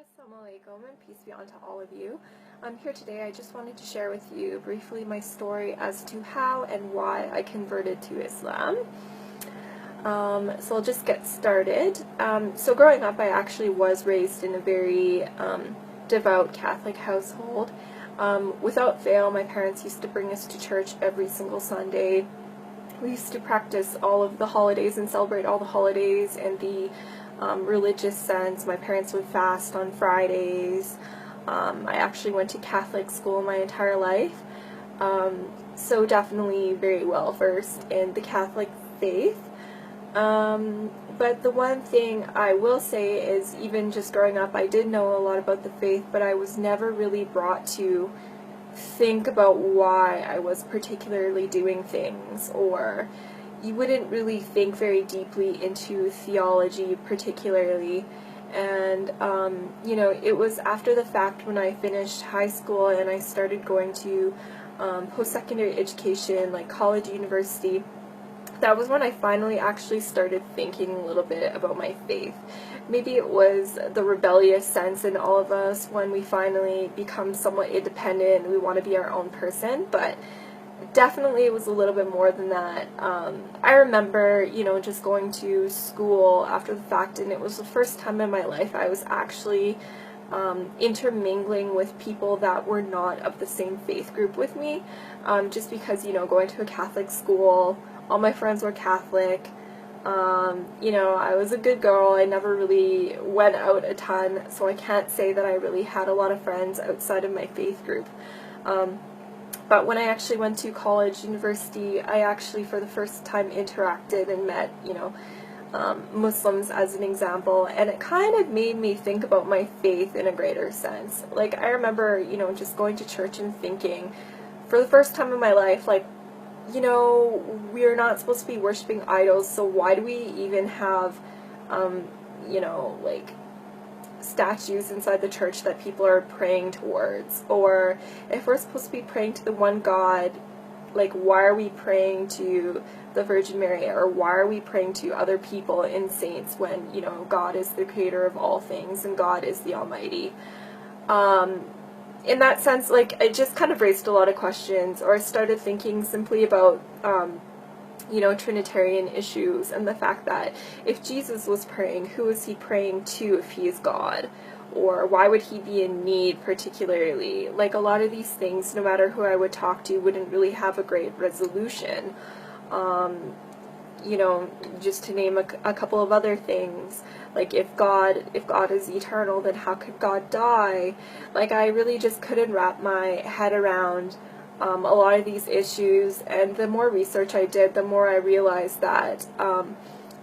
Assalamu alaikum and peace be unto all of you. Here today I just wanted to share with you briefly my story as to how and why I converted to Islam. So I'll just get started. So growing up I actually was raised in a very devout Catholic household. Without fail, my parents used to bring us to church every single Sunday. We used to practice all of the holidays and celebrate all the holidays and the religious sense. My parents would fast on Fridays. I actually went to Catholic school my entire life, so definitely very well versed in the Catholic faith. But the one thing I will say is, even just growing up, I did know a lot about the faith, but I was never really brought to think about why I was particularly doing things, or you wouldn't really think very deeply into theology particularly. And it was after the fact, when I finished high school and I started going to post-secondary education, like college, university, that was when I finally actually started thinking a little bit about my faith. Maybe it was the rebellious sense in all of us when we finally become somewhat independent and we want to be our own person, but definitely it was a little bit more than that. I remember, just going to school after the fact, and it was the first time in my life I was actually intermingling with people that were not of the same faith group with me, just because, going to a Catholic school, all my friends were Catholic. I was a good girl. I never really went out a ton, so I can't say that I really had a lot of friends outside of my faith group. But when I actually went to college, university, I actually for the first time interacted and met, Muslims as an example, and it kind of made me think about my faith in a greater sense. Like, I remember, just going to church and thinking, for the first time in my life, like, we're not supposed to be worshiping idols, so why do we even have, like, statues inside the church that people are praying towards? Or if we're supposed to be praying to the one God, like, why are we praying to the Virgin Mary, or why are we praying to other people and saints when, God is the creator of all things and God is the Almighty? In that sense, like, it just kind of raised a lot of questions, or I started thinking simply about Trinitarian issues, and the fact that if Jesus was praying, who is he praying to if he is God? Or why would he be in need particularly? Like, a lot of these things, no matter who I would talk to, wouldn't really have a great resolution. Just to name a couple of other things, like, if God is eternal, then how could God die? Like, I really just couldn't wrap my head around a lot of these issues, and the more research I did, the more I realized that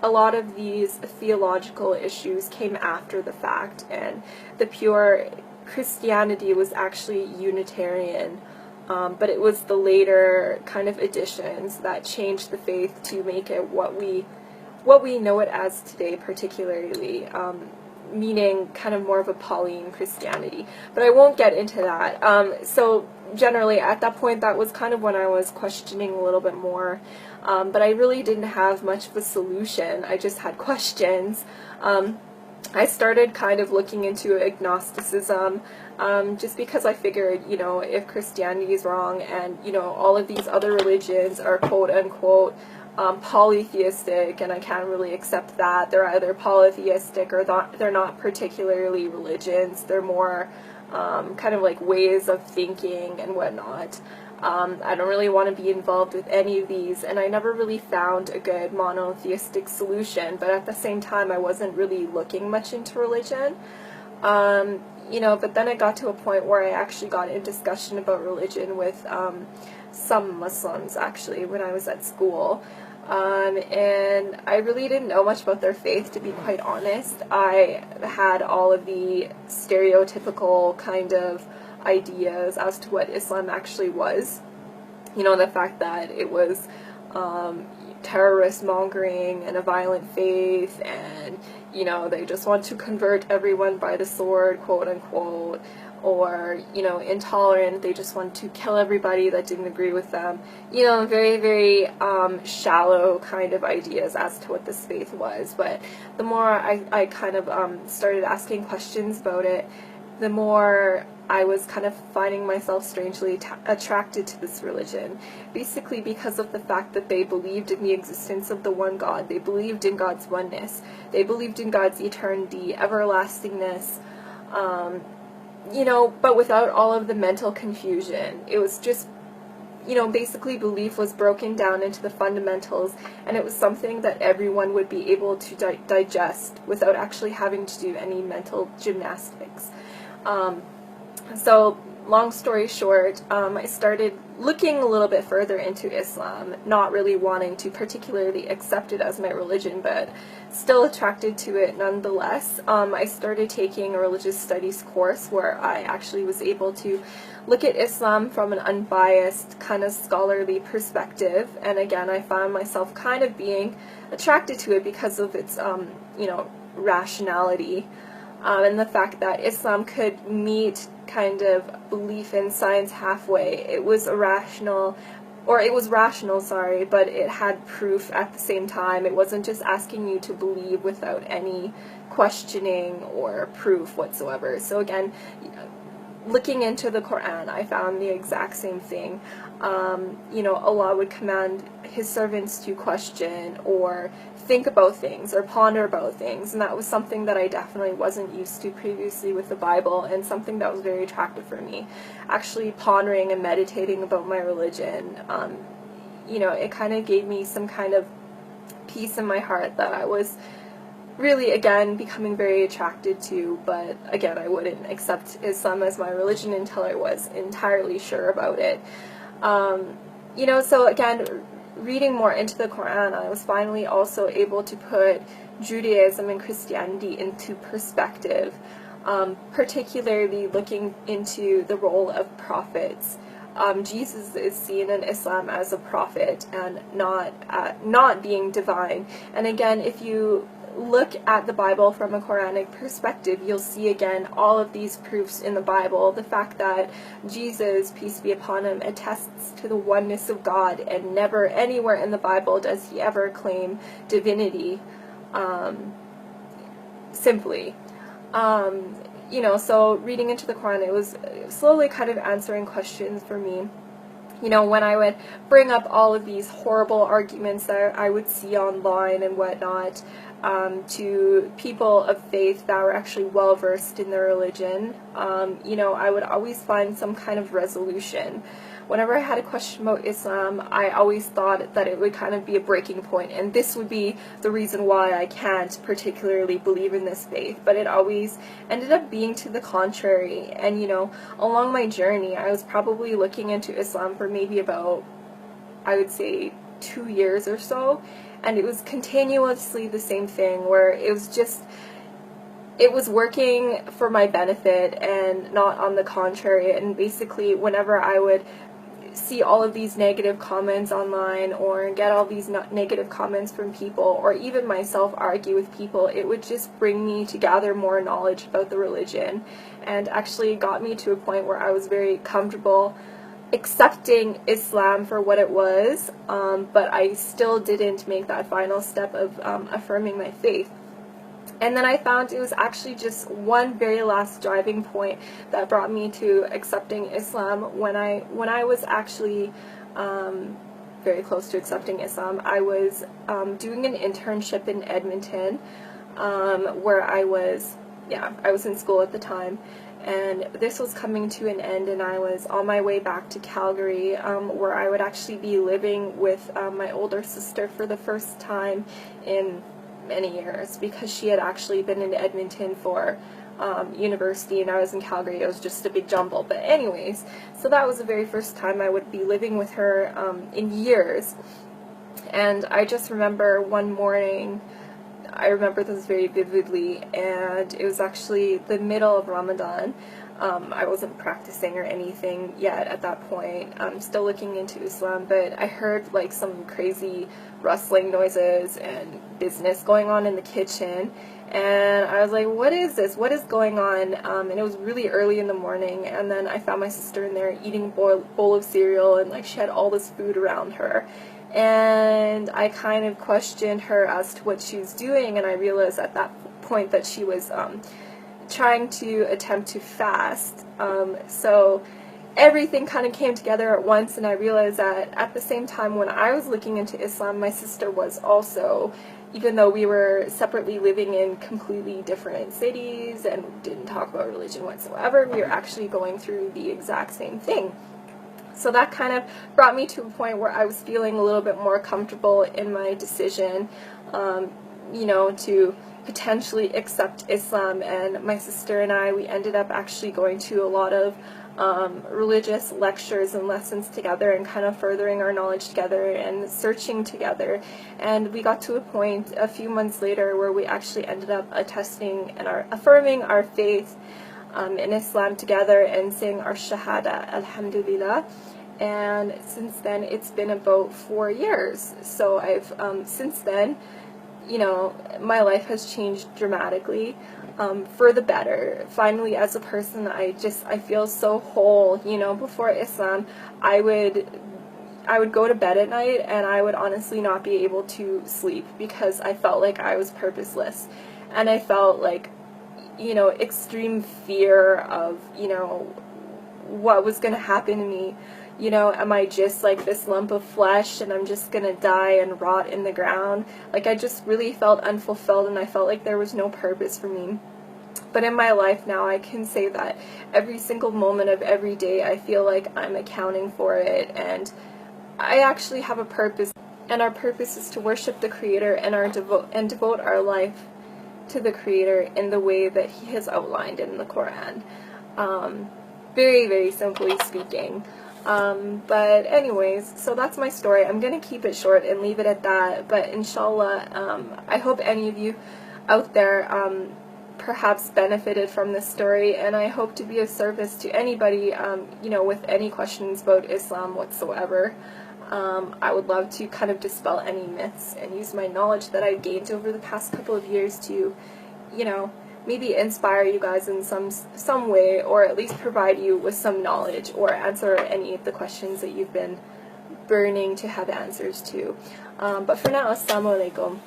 a lot of these theological issues came after the fact, and the pure Christianity was actually Unitarian. But it was the later kind of additions that changed the faith to make it what we know it as today, particularly, meaning kind of more of a Pauline Christianity. But I won't get into that. So generally, at that point, that was kind of when I was questioning a little bit more. But I really didn't have much of a solution. I just had questions. I started kind of looking into agnosticism, just because I figured, if Christianity is wrong and, all of these other religions are quote-unquote polytheistic, and I can't really accept that. They're either polytheistic or they're not particularly religions. They're more kind of like ways of thinking and whatnot. I don't really want to be involved with any of these, and I never really found a good monotheistic solution, but at the same time I wasn't really looking much into religion. But then I got to a point where I actually got in discussion about religion with some Muslims, actually, when I was at school. And I really didn't know much about their faith, to be quite honest. I had all of the stereotypical kind of ideas as to what Islam actually was. The fact that it was terrorist mongering and a violent faith, and you know, they just want to convert everyone by the sword, quote unquote, or, you know, intolerant, they just want to kill everybody that didn't agree with them. You know, very, very shallow kind of ideas as to what this faith was. But the more I kind of started asking questions about it, the more I was kind of finding myself strangely attracted to this religion, basically because of the fact that they believed in the existence of the one God. They believed in God's oneness. They believed in God's eternity, everlastingness, you know, but without all of the mental confusion. It was just, you know, basically belief was broken down into the fundamentals, and it was something that everyone would be able to digest without actually having to do any mental gymnastics. So, long story short, I started looking a little bit further into Islam, not really wanting to particularly accept it as my religion, but still attracted to it nonetheless. I started taking a religious studies course where I actually was able to look at Islam from an unbiased, kind of scholarly perspective, and again, I found myself kind of being attracted to it because of its, you know, rationality. And the fact that Islam could meet kind of belief in science halfway. It was rational, sorry, but it had proof at the same time. It wasn't just asking you to believe without any questioning or proof whatsoever. So again, looking into the Quran, I found the exact same thing. You know, Allah would command His servants to question or think about things or ponder about things, and that was something that I definitely wasn't used to previously with the Bible, and something that was very attractive for me. Actually pondering and meditating about my religion, you know, it kind of gave me some kind of peace in my heart that I was really, again, becoming very attracted to, but again, I wouldn't accept Islam as my religion until I was entirely sure about it. You know, so again, reading more into the Quran, I was finally also able to put Judaism and Christianity into perspective, particularly looking into the role of prophets. Jesus is seen in Islam as a prophet and not being divine. And again, if you look at the Bible from a Quranic perspective, you'll see again all of these proofs in the Bible. The fact that Jesus, peace be upon him, attests to the oneness of God, and never anywhere in the Bible does he ever claim divinity, simply. You know, so reading into the Quran, it was slowly kind of answering questions for me. You know, when I would bring up all of these horrible arguments that I would see online and whatnot, to people of faith that were actually well versed in their religion, you know, I would always find some kind of resolution. Whenever I had a question about Islam, I always thought that it would kind of be a breaking point, and this would be the reason why I can't particularly believe in this faith, but it always ended up being to the contrary. And you know, along my journey, I was probably looking into Islam for maybe about, I would say, 2 years or so, and it was continuously the same thing, where it was working for my benefit and not on the contrary. And basically, whenever I would see all of these negative comments online or get all these negative comments from people, or even myself argue with people, it would just bring me to gather more knowledge about the religion, and actually got me to a point where I was very comfortable accepting Islam for what it was, but I still didn't make that final step of affirming my faith. And then I found it was actually just one very last driving point that brought me to accepting Islam. When I was actually very close to accepting Islam, I was doing an internship in Edmonton, where I was in school at the time. And this was coming to an end, and I was on my way back to Calgary, where I would actually be living with my older sister for the first time in many years, because she had actually been in Edmonton for university and I was in Calgary. It was just a big jumble. But anyways, so that was the very first time I would be living with her in years. And I just remember one morning, I remember this very vividly, and it was actually the middle of Ramadan. I wasn't practicing or anything yet at that point. I'm still looking into Islam, but I heard like some crazy rustling noises and business going on in the kitchen, And I was like, what is this? What is going on? And it was really early in the morning, and then I found my sister in there eating a bowl of cereal, and like she had all this food around her. And I kind of questioned her as to what she was doing, and I realized at that point that she was trying to attempt to fast. So everything kind of came together at once, and I realized that at the same time when I was looking into Islam, my sister was also, even though we were separately living in completely different cities and didn't talk about religion whatsoever, we were actually going through the exact same thing. So that kind of brought me to a point where I was feeling a little bit more comfortable in my decision, to potentially accept Islam. And my sister and I, we ended up actually going to a lot of religious lectures and lessons together, and kind of furthering our knowledge together and searching together. And we got to a point a few months later where we actually ended up attesting and affirming our faith in Islam together and saying our Shahada, Alhamdulillah. And since then, it's been about 4 years. So I've, since then, my life has changed dramatically, for the better. Finally, as a person, I feel so whole. Before Islam, I would go to bed at night and I would honestly not be able to sleep because I felt like I was purposeless. And I felt like, extreme fear of, what was going to happen to me. Am I just like this lump of flesh and I'm just gonna die and rot in the ground? Like, I just really felt unfulfilled, and I felt like there was no purpose for me. But in my life now, I can say that every single moment of every day, I feel like I'm accounting for it, and I actually have a purpose, and our purpose is to worship the Creator and devote our life to the Creator in the way that He has outlined in the Quran. Very, very simply speaking. But anyways, so that's my story. I'm going to keep it short and leave it at that, but inshallah, I hope any of you out there perhaps benefited from this story, and I hope to be of service to anybody, with any questions about Islam whatsoever. I would love to kind of dispel any myths and use my knowledge that I've gained over the past couple of years to, maybe inspire you guys in some way, or at least provide you with some knowledge, or answer any of the questions that you've been burning to have answers to. But for now, assalamu alaikum.